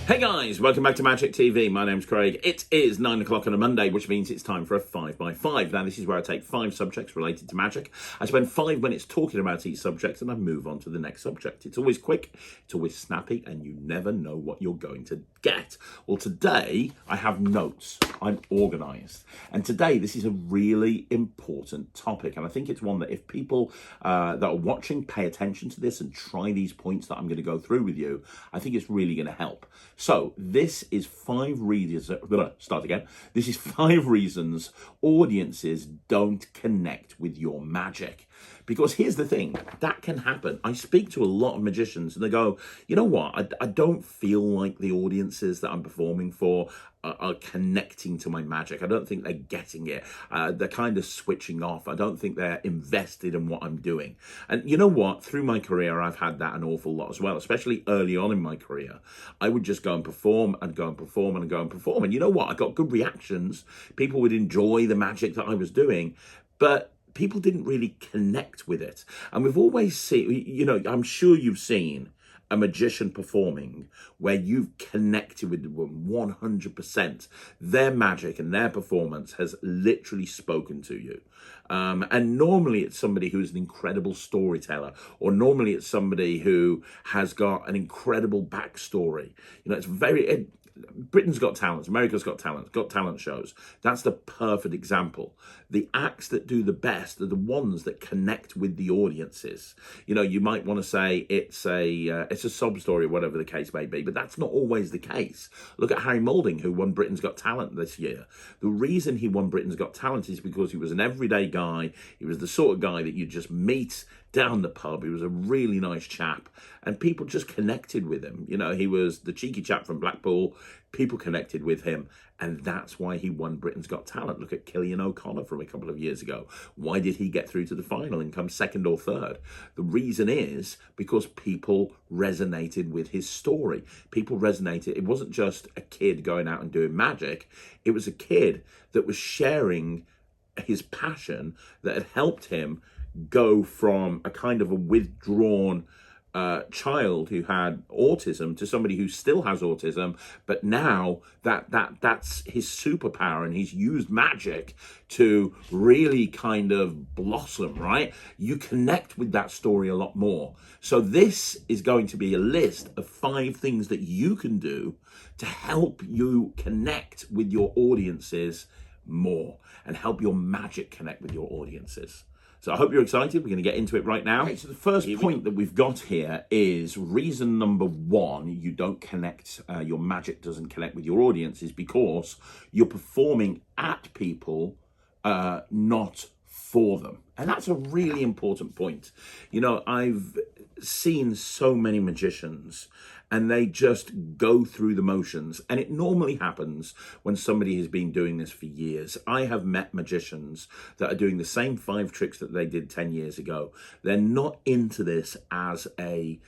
Hey guys, welcome back to Magic TV. My name's Craig. It is 9 o'clock on a Monday, which means it's time for a 5x5. Now, this is where I take 5 subjects related to magic. I spend 5 minutes talking about each subject and I move on to the next subject. It's always quick, it's always snappy, and you never know what you're going to get. Well, today I have notes. I'm organized. And today, this is a really important topic. And I think it's one that if people that are watching pay attention to this and try these points that I'm going to go through with you, I think it's really going to help. So this is 5 reasons. Start again. This is 5 reasons audiences don't connect with your magic. Because here's the thing, that can happen. I speak to a lot of magicians and they go, you know what, I don't feel like the audiences that I'm performing for are connecting to my magic. I don't think they're getting it. They're kind of switching off. I don't think they're invested in what I'm doing. And you know what? Through my career, I've had that an awful lot as well, especially early on in my career. I would just go and perform and go and perform and go and perform. And you know what? I got good reactions. People would enjoy the magic that I was doing, but people didn't really connect with it. And we've always seen, you know, I'm sure you've seen a magician performing where you've connected with them 100%. Their magic and their performance has literally spoken to you. And normally it's somebody who's an incredible storyteller, or normally it's somebody who has got an incredible backstory. You know, it's very... Britain's Got Talent, America's Got Talent shows. That's the perfect example. The acts that do the best are the ones that connect with the audiences. You know, you might want to say it's a sob story, whatever the case may be, but that's not always the case. Look at Harry Moulding, who won Britain's Got Talent this year. The reason he won Britain's Got Talent is because he was an everyday guy. He was the sort of guy that you just meet down the pub. He was a really nice chap and people just connected with him. You know, he was the cheeky chap from Blackpool. People connected with him, and that's why he won Britain's Got Talent. Look at Cillian O'Connor from a couple of years ago. Why did he get through to the final and come second or third? The reason is because people resonated with his story. People resonated. It wasn't just a kid going out and doing magic. It was a kid that was sharing his passion that had helped him go from a kind of a withdrawn child who had autism to somebody who still has autism, but now that's his superpower, and he's used magic to really kind of blossom, right? You connect with that story a lot more. So this is going to be a list of 5 things that you can do to help you connect with your audiences more and help your magic connect with your audiences. So I hope you're excited. We're going to get into it right now. Okay, so the first point that we've got here is reason number 1 you don't connect, your magic doesn't connect with your audience is because you're performing at people, not for them. And that's a really important point. You know, I've seen so many magicians and they just go through the motions. And it normally happens when somebody has been doing this for years. I have met magicians that are doing the same 5 tricks that they did 10 years ago. They're not into this as a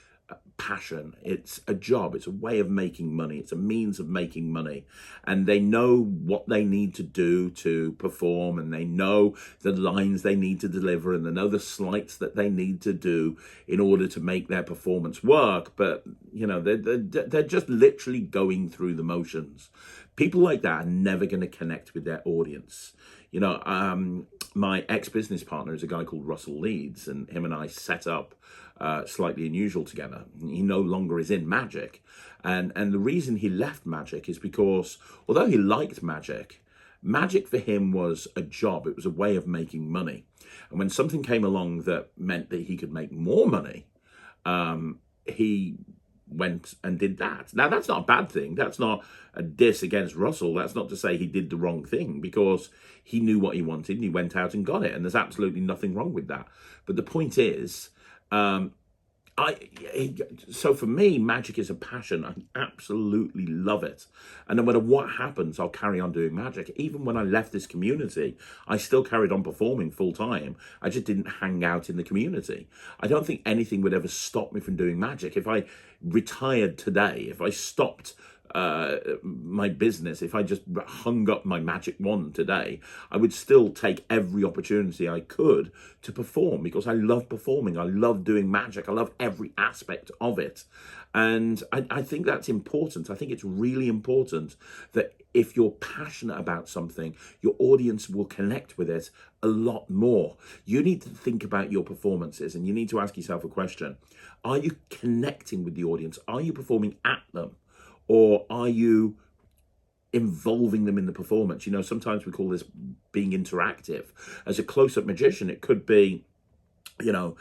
passion. It's a job. It's a way of making money. It's a means of making money. And they know what they need to do to perform, and they know the lines they need to deliver, and they know the sleights that they need to do in order to make their performance work. But, you know, they're just literally going through the motions. People like that are never going to connect with their audience. You know, my ex-business partner is a guy called Russell Leeds, and him and I set up Slightly Unusual together. He no longer is in magic. And the reason he left magic is because, although he liked magic, magic for him was a job. It was a way of making money. And when something came along that meant that he could make more money, he went and did that. Now, that's not a bad thing. That's not a diss against Russell. That's not to say he did the wrong thing, because he knew what he wanted and he went out and got it. And there's absolutely nothing wrong with that. But the point is, so for me, magic is a passion. I absolutely love it. And no matter what happens, I'll carry on doing magic. Even when I left this community, I still carried on performing full time. I just didn't hang out in the community. I don't think anything would ever stop me from doing magic. If I retired today, if I stopped my business, if I just hung up my magic wand today, I would still take every opportunity I could to perform, because I love performing. I love doing magic. I love every aspect of it. And I think that's important. I think it's really important that if you're passionate about something, your audience will connect with it a lot more. You need to think about your performances, and you need to ask yourself a question. Are you connecting with the audience? Are you performing at them? Or are you involving them in the performance? You know, sometimes we call this being interactive. As a close-up magician, it could be, you know,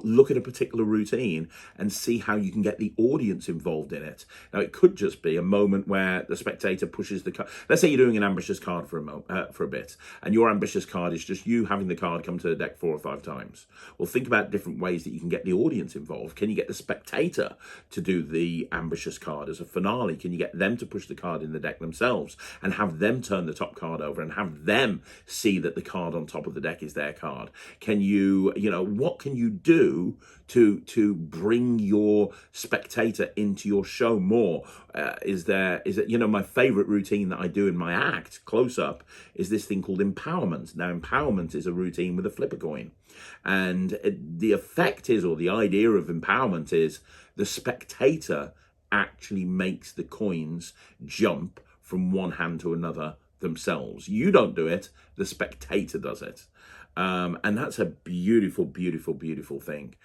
look at a particular routine and see how you can get the audience involved in it. Now, it could just be a moment where the spectator pushes the card. Let's say you're doing an ambitious card for a bit, and your ambitious card is just you having the card come to the deck 4 or 5 times. Well, think about different ways that you can get the audience involved. Can you get the spectator to do the ambitious card as a finale? Can you get them to push the card in the deck themselves and have them turn the top card over and have them see that the card on top of the deck is their card? Can you know, what can you do to bring your spectator into your show more? Is it, you know, my favorite routine that I do in my act, close up, is this thing called empowerment. Now, empowerment is a routine with a flip a coin. And the effect is, or the idea of empowerment is, the spectator actually makes the coins jump from one hand to another themselves. You don't do it, the spectator does it. And that's a beautiful, beautiful, beautiful thing,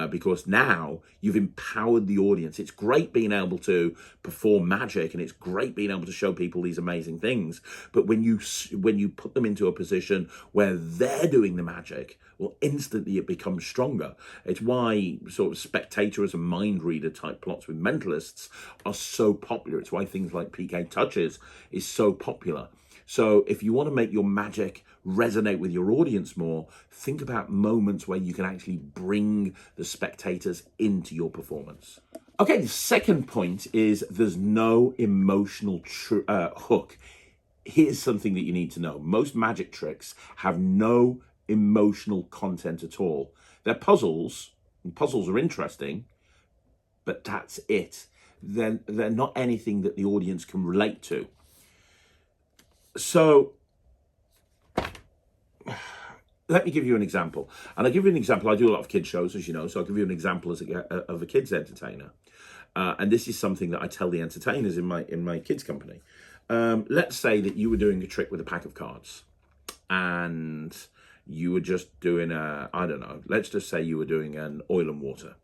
because now you've empowered the audience. It's great being able to perform magic, and it's great being able to show people these amazing things. But when you put them into a position where they're doing the magic, well, instantly it becomes stronger. It's why sort of spectator as a mind reader type plots with mentalists are so popular. It's why things like PK Touches is so popular. So if you want to make your magic resonate with your audience more, think about moments where you can actually bring the spectators into your performance. Okay, the second point is there's no emotional hook. Here's something that you need to know. Most magic tricks have no emotional content at all. They're puzzles, and puzzles are interesting, but that's it. They're not anything that the audience can relate to. So let me give you an example. And I'll give you an example. I do a lot of kids shows, as you know, so I'll give you an example of a kids entertainer. And this is something that I tell the entertainers in my kids company. Let's say that you were doing a trick with a pack of cards, and you were just doing I don't know, let's just say you were doing an oil and water,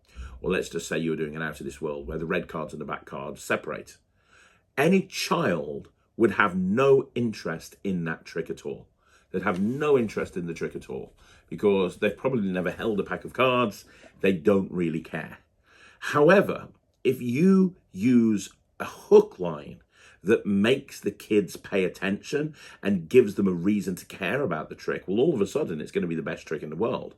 or let's just say you were doing an out of this world where the red cards and the black cards separate. Any child would have no interest in that trick at all. They'd have no interest in the trick at all, because they've probably never held a pack of cards. They don't really care. However, if you use a hook line that makes the kids pay attention and gives them a reason to care about the trick, well, all of a sudden it's going to be the best trick in the world.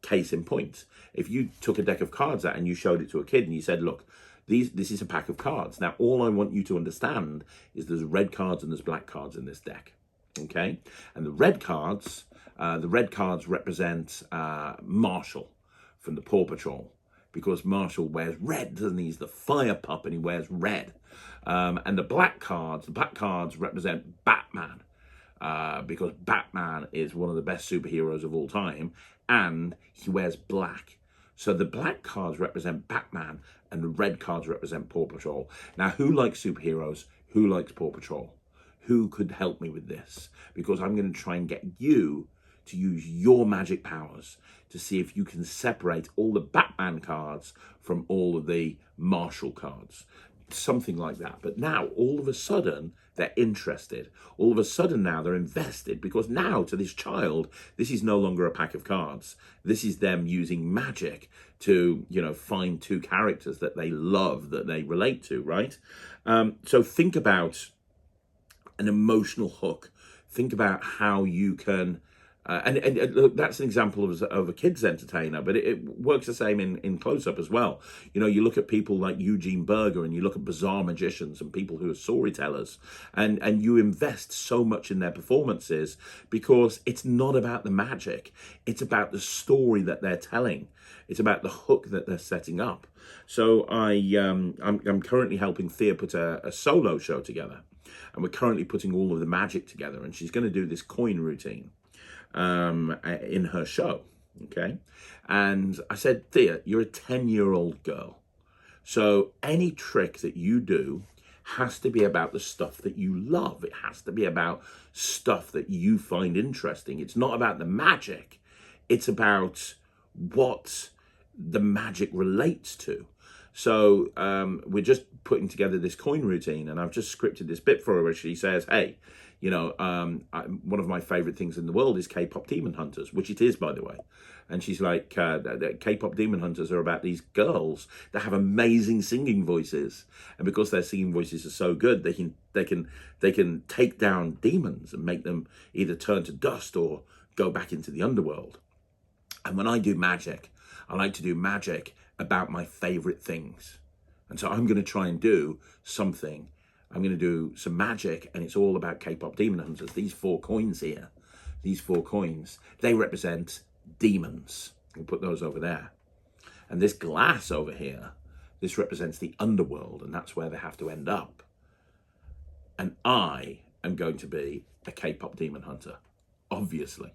Case in point, if you took a deck of cards out and you showed it to a kid and you said, look, this is a pack of cards. Now, all I want you to understand is there's red cards and there's black cards in this deck, okay? And the red cards represent Marshall from the Paw Patrol, because Marshall wears red, doesn't he? He's the fire pup and he wears red. And the black cards represent Batman, because Batman is one of the best superheroes of all time, and he wears black. So the black cards represent Batman and the red cards represent Paw Patrol. Now, who likes superheroes? Who likes Paw Patrol? Who could help me with this? Because I'm going to try and get you to use your magic powers to see if you can separate all the Batman cards from all of the Marshall cards. Something like that. But now, all of a sudden, they're interested. All of a sudden now they're invested, because now to this child, this is no longer a pack of cards. This is them using magic to, you know, find two characters that they love, that they relate to, right? So think about an emotional hook. Think about how you can And look, that's an example of a kid's entertainer, but it works the same in close-up as well. You know, you look at people like Eugene Berger, and you look at bizarre magicians and people who are storytellers, and you invest so much in their performances because it's not about the magic. It's about the story that they're telling. It's about the hook that they're setting up. So I'm currently helping Thea put a solo show together, and we're currently putting all of the magic together, and she's going to do this coin routine in her show, okay? And I said, Thea, you're a 10-year-old girl. So any trick that you do has to be about the stuff that you love. It has to be about stuff that you find interesting. It's not about the magic. It's about what the magic relates to. So we're just putting together this coin routine, and I've just scripted this bit for her where she says, hey, you know, one of my favorite things in the world is K-pop Demon Hunters, which it is, by the way. And she's like, K-pop Demon Hunters are about these girls that have amazing singing voices, and because their singing voices are so good, they can take down demons and make them either turn to dust or go back into the underworld. And when I do magic, I like to do magic about my favorite things. And so I'm going to try and do something. I'm going to do some magic, and it's all about K-pop Demon Hunters. These 4 coins here, these 4 coins, they represent demons. We'll put those over there. And this glass over here, this represents the underworld, and that's where they have to end up. And I am going to be a K-pop Demon Hunter, obviously.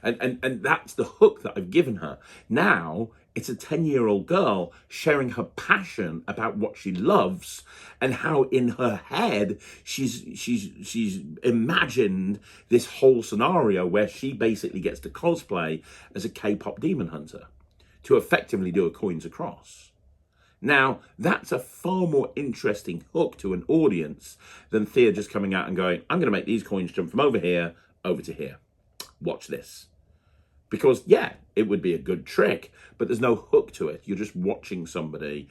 And that's the hook that I've given her. Now it's a 10-year-old girl sharing her passion about what she loves, and how in her head she's imagined this whole scenario where she basically gets to cosplay as a K-pop demon hunter to effectively do a coins across. Now, that's a far more interesting hook to an audience than Thea just coming out and going, I'm going to make these coins jump from over here over to here. Watch this. Because, yeah, it would be a good trick, but there's no hook to it. You're just watching somebody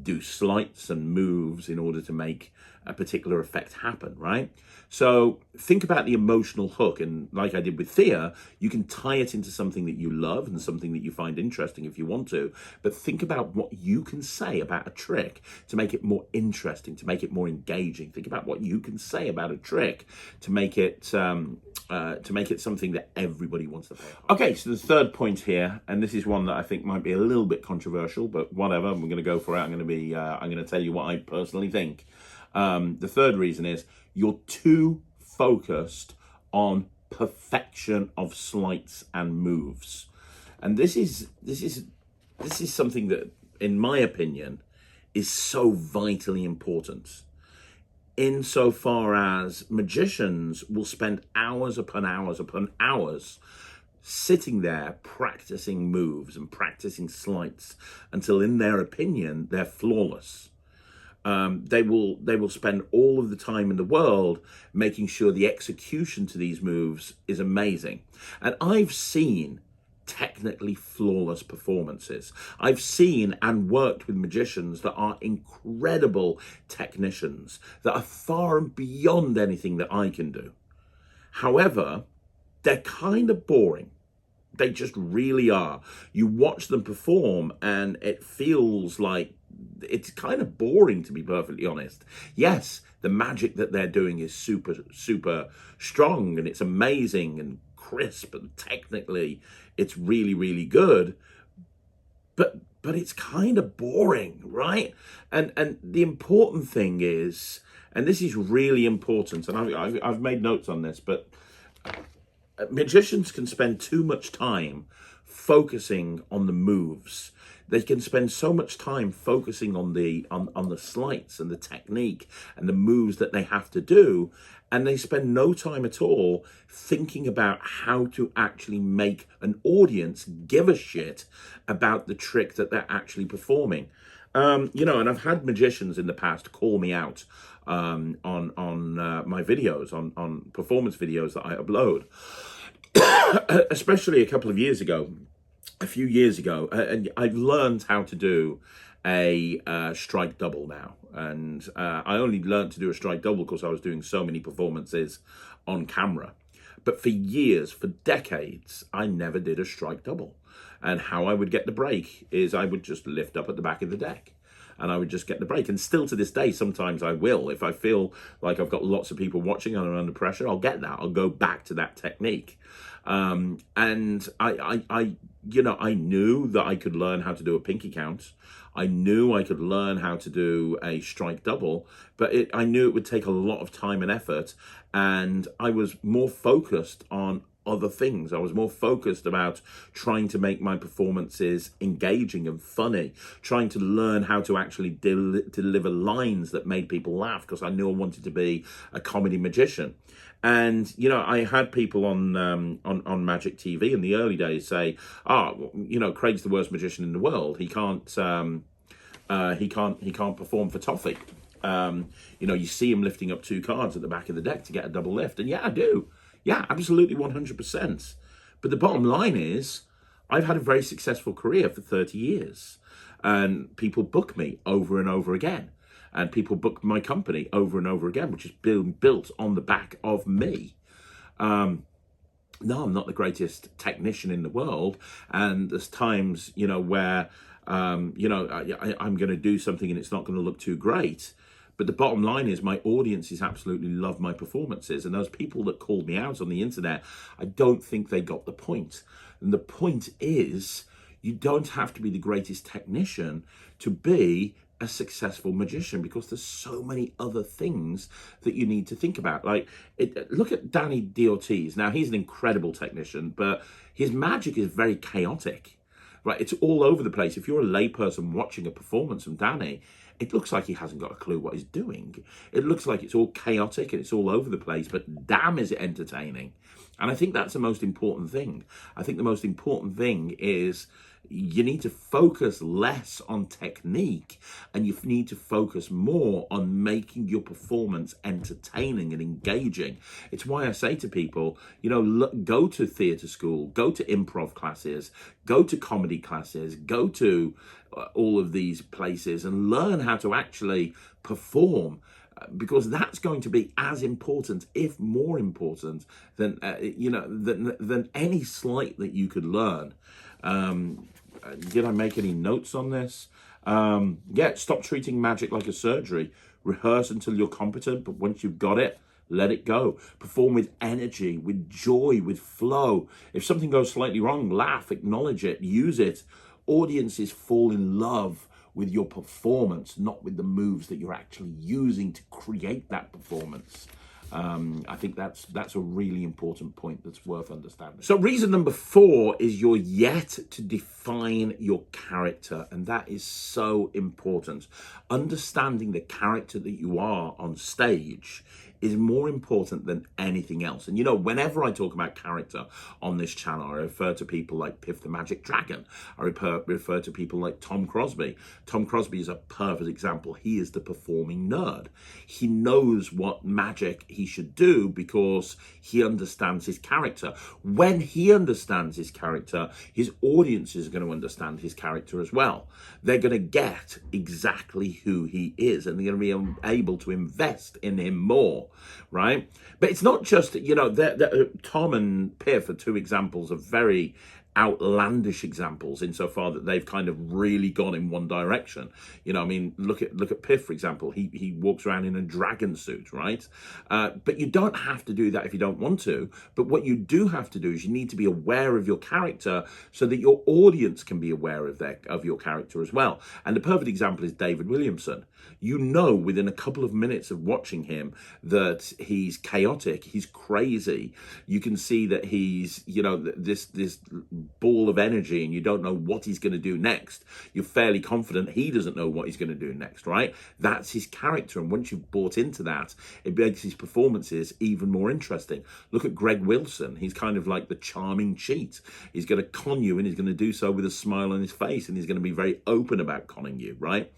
do sleights and moves in order to make a particular effect happen, right? So think about the emotional hook, and like I did with Thea, you can tie it into something that you love and something that you find interesting if you want to, but think about what you can say about a trick to make it more interesting, to make it more engaging. Think about what you can say about a trick to make it something that everybody wants to play. Okay, so the third point here, and this is one that I think might be a little bit controversial, but whatever, I'm going to go for it. I'm going to tell you what I personally think. The third reason is you're too focused on perfection of sleights and moves, and this is something that, in my opinion, is so vitally important. Insofar as magicians will spend hours upon hours upon hours sitting there practicing moves and practicing sleights until, in their opinion, they're flawless. They will spend all of the time in the world making sure the execution to these moves is amazing. And I've seen technically flawless performances. I've seen and worked with magicians that are incredible technicians, that are far and beyond anything that I can do. However, they're kind of boring. They just really are. You watch them perform and it feels like it's kind of boring, to be perfectly honest. Yes, the magic that they're doing is super, super strong, and it's amazing and crisp, and technically it's really, really good. But it's kind of boring, right? And the important thing is, and this is really important, and I've made notes on this, but magicians can spend too much time focusing on the moves. They can spend so much time focusing on the sleights and the technique and the moves that they have to do, and they spend no time at all thinking about how to actually make an audience give a shit about the trick that they're actually performing. And I've had magicians in the past call me out on my videos, on performance videos that I upload, especially a few years ago, and I've learned how to do a strike double now. And I only learned to do a strike double because I was doing so many performances on camera. But for years, for decades, I never did a strike double. And how I would get the break is I would just lift up at the back of the deck and I would just get the break. And still to this day, sometimes I will. If I feel like I've got lots of people watching and I'm under pressure, I'll get that. I'll go back to that technique. And I knew that I could learn how to do a pinky count. I knew I could learn how to do a strike double, but I knew it would take a lot of time and effort. And I was more focused on other things. I was more focused about trying to make my performances engaging and funny, trying to learn how to actually deliver lines that made people laugh, because I knew I wanted to be a comedy magician. And I had people on Magic TV in the early days say, Craig's the worst magician in the world. He can't perform for toffee. You see him lifting up 2 cards at the back of the deck to get a double lift. And yeah, I do. Yeah, absolutely 100%. But the bottom line is, I've had a very successful career for 30 years. And people book me over and over again. And people book my company over and over again, which has been built on the back of me. No, I'm not the greatest technician in the world. And there's times, where, I'm going to do something and it's not going to look too great. But the bottom line is my audiences absolutely love my performances. And those people that called me out on the internet, I don't think they got the point. And the point is, you don't have to be the greatest technician to be a successful magician, because there's so many other things that you need to think about. Look at Danny D'Ortiz. Now, he's an incredible technician, but his magic is very chaotic, right? It's all over the place. If you're a layperson watching a performance from Danny, it looks like he hasn't got a clue what he's doing. It looks like it's all chaotic and it's all over the place, but damn, is it entertaining. And I think that's the most important thing. I think the most important thing is you need to focus less on technique and you need to focus more on making your performance entertaining and engaging. It's why I say to people, go to theatre school, go to improv classes, go to comedy classes, go to all of these places and learn how to actually perform. Because that's going to be as important, if more important, than than any sleight that you could learn. Did I make any notes on this? Stop treating magic like a surgery. Rehearse until you're competent, but once you've got it, let it go. Perform with energy, with joy, with flow. If something goes slightly wrong, laugh, acknowledge it, use it. Audiences fall in love with your performance, not with the moves that you're actually using to create that performance. I think that's a really important point that's worth understanding. So reason number 4 is you're yet to define your character, and that is so important. Understanding the character that you are on stage is more important than anything else. And whenever I talk about character on this channel, I refer to people like Piff the Magic Dragon. I refer to people like Tom Crosby. Tom Crosby is a perfect example. He is the performing nerd. He knows what magic he should do because he understands his character. When he understands his character, his audience is going to understand his character as well. They're going to get exactly who he is, and they're going to be able to invest in him more. Right? But it's not just, Tom and Piff are 2 examples of very outlandish examples insofar that they've kind of really gone in one direction. Look at Piff, for example. He walks around in a dragon suit, right? But you don't have to do that if you don't want to. But what you do have to do is you need to be aware of your character so that your audience can be aware of your character as well. And the perfect example is David Williamson. Within a couple of minutes of watching him that he's chaotic, he's crazy. You can see that he's, this ball of energy, and you don't know what he's going to do next. You're fairly confident he doesn't know what he's going to do next, right? That's his character, and once you've bought into that, it makes his performances even more interesting. Look at Greg Wilson. He's kind of like the charming cheat. He's going to con you, and he's going to do so with a smile on his face, and he's going to be very open about conning you, right?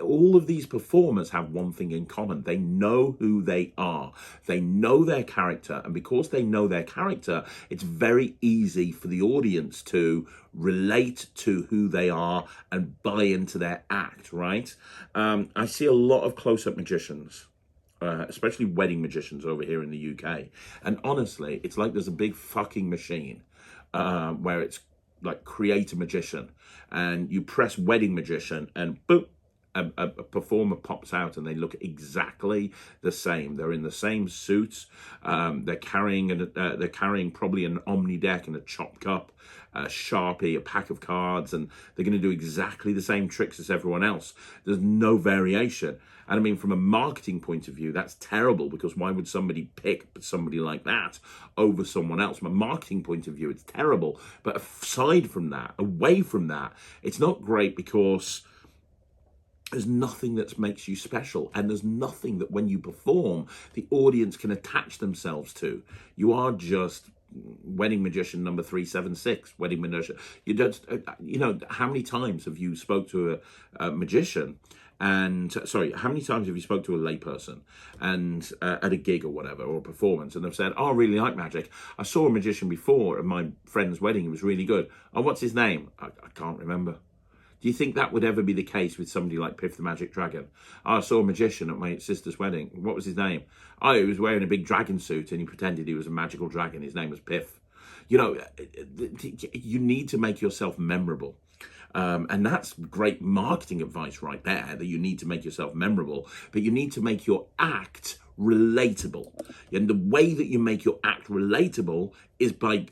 All of these performers have one thing in common. They know who they are. They know their character, and because they know their character, it's very easy for the audience to relate to who they are and buy into their act, right? I see a lot of close-up magicians. especially wedding magicians over here in the UK. And honestly, it's like there's a big fucking machine where it's like create a magician, and you press wedding magician, and boop, a performer pops out, and they look exactly the same. They're in the same suits. They're carrying probably an Omni deck and a chop cup, a Sharpie, a pack of cards, and they're going to do exactly the same tricks as everyone else. There's no variation. And I mean, from a marketing point of view, that's terrible, because why would somebody pick somebody like that over someone else? From a marketing point of view, it's terrible. But aside from that, away from that, it's not great, because there's nothing that makes you special, and there's nothing that when you perform, the audience can attach themselves to. You are just wedding magician number 376, wedding magician. You don't, how many times have you spoke to a magician, and how many times have you spoke to a layperson and at a gig or whatever, or a performance, and they've said, oh, I really like magic. I saw a magician before at my friend's wedding. It was really good. Oh, what's his name? I can't remember. Do you think that would ever be the case with somebody like Piff the Magic Dragon? Oh, I saw a magician at my sister's wedding. What was his name? Oh, he was wearing a big dragon suit, and he pretended he was a magical dragon. His name was Piff. You need to make yourself memorable. And that's great marketing advice right there, that you need to make yourself memorable, but you need to make your act relatable. And the way that you make your act relatable is by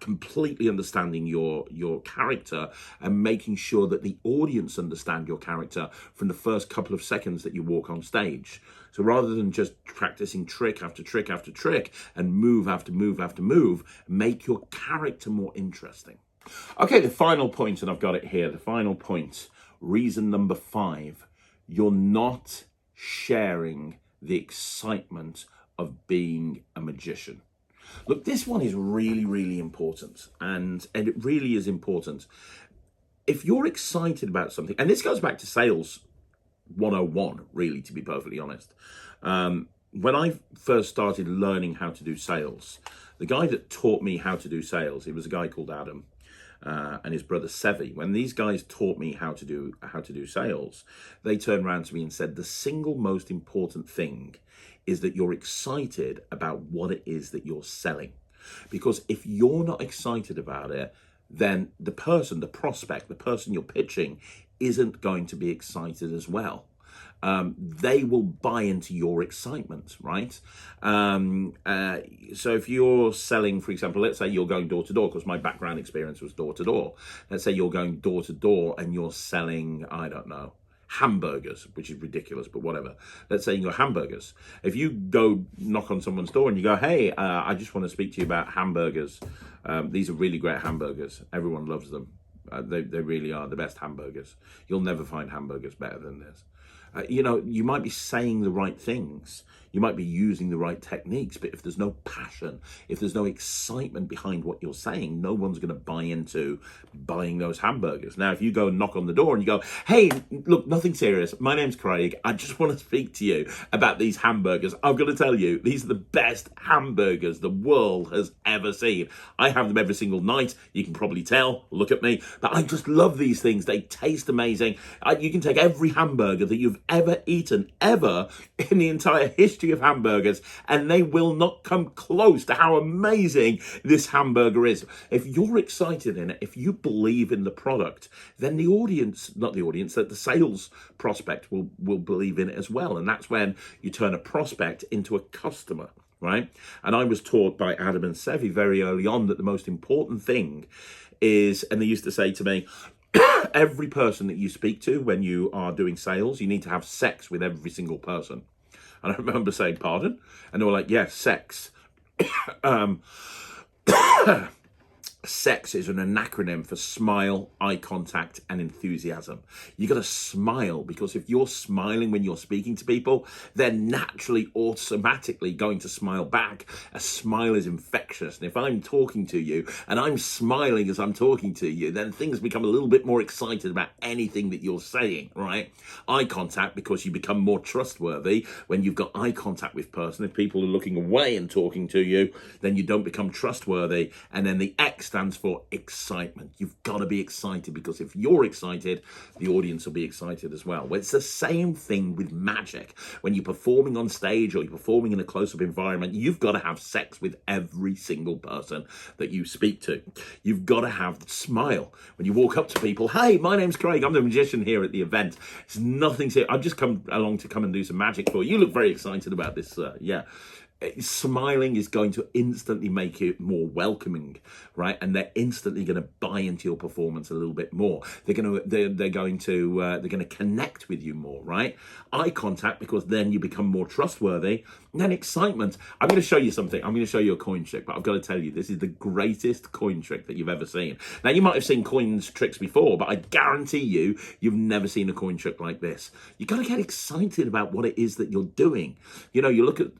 completely understanding your character, and making sure that the audience understand your character from the first couple of seconds that you walk on stage. So rather than just practicing trick after trick after trick and move after move after move, make your character more interesting. Okay, the final point, and I've got it here, the final point, reason number 5, you're not sharing the excitement of being a magician. Look, this one is really, really important, and it really is important. If you're excited about something, and this goes back to sales 101, really, to be perfectly honest. When I first started learning how to do sales, the guy that taught me how to do sales, it was a guy called Adam, and his brother Sevi. When these guys taught me how to do sales, they turned around to me and said, the single most important thing is that you're excited about what it is that you're selling. Because if you're not excited about it, then the prospect, the person you're pitching isn't going to be excited as well. They will buy into your excitement, right? So if you're selling, for example, let's say you're going door to door, because my background experience was door to door. Let's say you're going door to door and you're selling, I don't know, hamburgers, which is ridiculous, but whatever. Let's say you're hamburgers. If you go knock on someone's door and you go, hey, I just want to speak to you about hamburgers. These are really great hamburgers. Everyone loves them. They really are the best hamburgers. You'll never find hamburgers better than this. You might be saying the right things, you might be using the right techniques, but if there's no passion, if there's no excitement behind what you're saying, no one's going to buy into buying those hamburgers. Now, if you go and knock on the door and you go, hey, look, nothing serious, my name's Craig, I just want to speak to you about these hamburgers. I've got to tell you, these are the best hamburgers the world has ever seen. I have them every single night. You can probably tell, look at me, but I just love these things. They taste amazing. You can take every hamburger that you've ever eaten, ever, in the entire history of hamburgers, and they will not come close to how amazing this hamburger is. If you're excited in it, if you believe in the product, then the audience, not the audience, that the sales prospect will believe in it as well. And that's when you turn a prospect into a customer, right? And I was taught by Adam and Sevi very early on that the most important thing is, and they used to say to me, every person that you speak to when you are doing sales, you need to have sex with every single person. And I remember saying, pardon? And they were like, yes, sex. Sex is an acronym for smile, eye contact, and enthusiasm. You got to smile, because if you're smiling when you're speaking to people, they're naturally, automatically going to smile back. A smile is infectious. And if I'm talking to you and I'm smiling as I'm talking to you, then things become a little bit more excited about anything that you're saying, right? Eye contact, because you become more trustworthy when you've got eye contact with person. If people are looking away and talking to you, then you don't become trustworthy. And then the X stands for excitement. You've got to be excited, because if you're excited, the audience will be excited as well. Well, it's the same thing with magic. When you're performing on stage or you're performing in a close-up environment, you've got to have sex with every single person that you speak to. You've got to have the smile. When you walk up to people, hey, my name's Craig, I'm the magician here at the event. It's nothing to, I've just come along to come and do some magic for you. You look very excited about this, yeah. Smiling is going to instantly make it more welcoming, right? And they're instantly going to buy into your performance a little bit more. They're going to connect with you more, right? Eye contact, because then you become more trustworthy. And then excitement. I'm going to show you something. I'm going to show you a coin trick, but I've got to tell you, this is the greatest coin trick that you've ever seen. Now, you might have seen coins tricks before, but I guarantee you've never seen a coin trick like this. You've got to get excited about what it is that you're doing. You know, you look at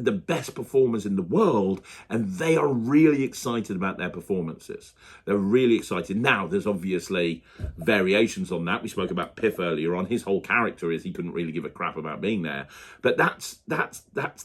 the best performers in the world, and they are really excited about their performances. They're really excited. Now, there's obviously variations on that. We spoke about Piff earlier on. His whole character is he couldn't really give a crap about being there. But that's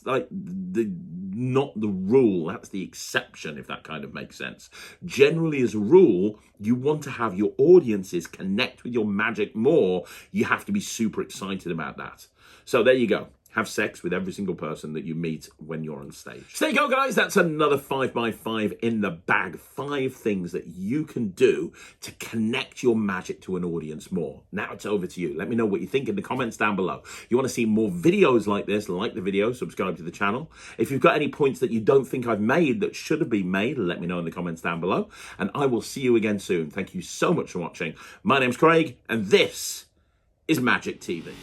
like not the rule. That's the exception, if that kind of makes sense. Generally, as a rule, you want to have your audiences connect with your magic more. You have to be super excited about that. So there you go. Have sex with every single person that you meet when you're on stage. So there you go, guys. That's another 5x5 in the bag. 5 things that you can do to connect your magic to an audience more. Now it's over to you. Let me know what you think in the comments down below. You want to see more videos like this, like the video, subscribe to the channel. If you've got any points that you don't think I've made that should have been made, let me know in the comments down below. And I will see you again soon. Thank you so much for watching. My name's Craig, and this is Magic TV.